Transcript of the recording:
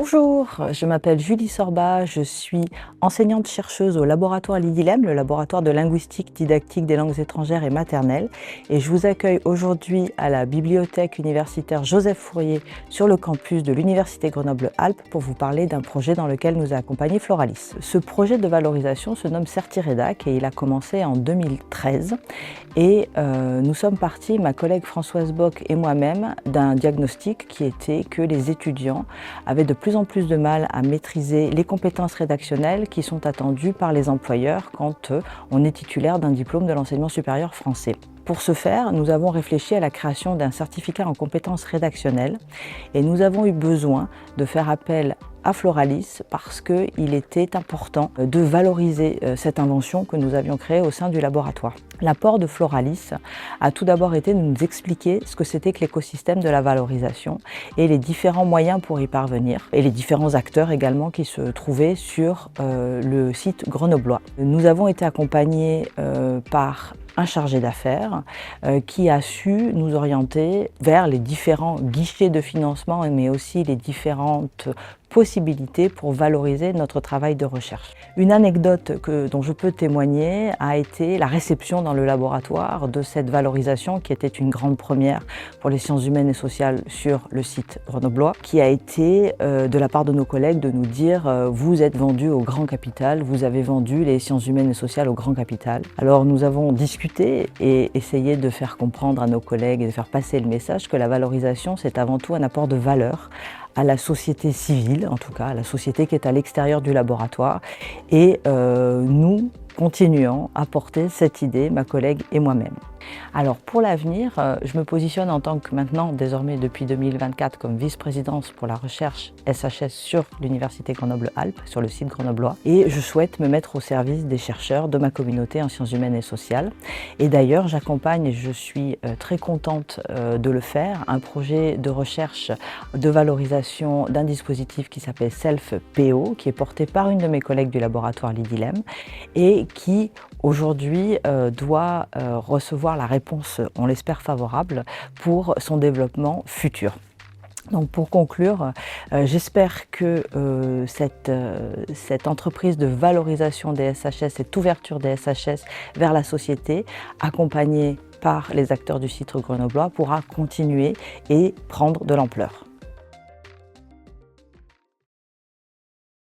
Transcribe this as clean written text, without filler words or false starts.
Bonjour, je m'appelle Julie Sorba, je suis enseignante-chercheuse au laboratoire Lidilem, le laboratoire de linguistique didactique des langues étrangères et maternelles, et je vous accueille aujourd'hui à la bibliothèque universitaire Joseph Fourier sur le campus de l'Université Grenoble-Alpes pour vous parler d'un projet dans lequel nous a accompagné Floralis. Ce projet de valorisation se nomme Certiredac et il a commencé en 2013 et nous sommes partis, ma collègue Françoise Bock et moi-même, d'un diagnostic qui était que les étudiants avaient de plus en plus de mal à maîtriser les compétences rédactionnelles qui sont attendues par les employeurs quand on est titulaire d'un diplôme de l'enseignement supérieur français. Pour ce faire, nous avons réfléchi à la création d'un certificat en compétences rédactionnelles et nous avons eu besoin de faire appel à Floralis parce qu'il était important de valoriser cette invention que nous avions créée au sein du laboratoire. L'apport de Floralis a tout d'abord été de nous expliquer ce que c'était que l'écosystème de la valorisation et les différents moyens pour y parvenir et les différents acteurs également qui se trouvaient sur le site grenoblois. Nous avons été accompagnés par un chargé d'affaires qui a su nous orienter vers les différents guichets de financement mais aussi les différentes possibilités pour valoriser notre travail de recherche. Une anecdote dont je peux témoigner a été la réception dans le laboratoire de cette valorisation qui était une grande première pour les sciences humaines et sociales sur le site grenoblois, qui a été de la part de nos collègues de nous dire vous êtes vendus au grand capital, vous avez vendu les sciences humaines et sociales au grand capital. Alors nous avons discuté et essayé de faire comprendre à nos collègues et de faire passer le message que la valorisation c'est avant tout un apport de valeur à la société civile, en tout cas à la société qui est à l'extérieur du laboratoire. Et nous continuons à porter cette idée, ma collègue et moi-même. Alors pour l'avenir, je me positionne en tant que maintenant, désormais depuis 2024, comme vice-présidence pour la recherche SHS sur l'Université Grenoble-Alpes, sur le site grenoblois. Et je souhaite me mettre au service des chercheurs de ma communauté en sciences humaines et sociales. Et d'ailleurs, j'accompagne, et je suis très contente de le faire, un projet de recherche de valorisation d'un dispositif qui s'appelle Self-PO, qui est porté par une de mes collègues du laboratoire Lidilem et qui aujourd'hui doit recevoir la réponse, on l'espère favorable, pour son développement futur. Donc pour conclure, j'espère que cette entreprise de valorisation des SHS, cette ouverture des SHS vers la société, accompagnée par les acteurs du site grenoblois, pourra continuer et prendre de l'ampleur.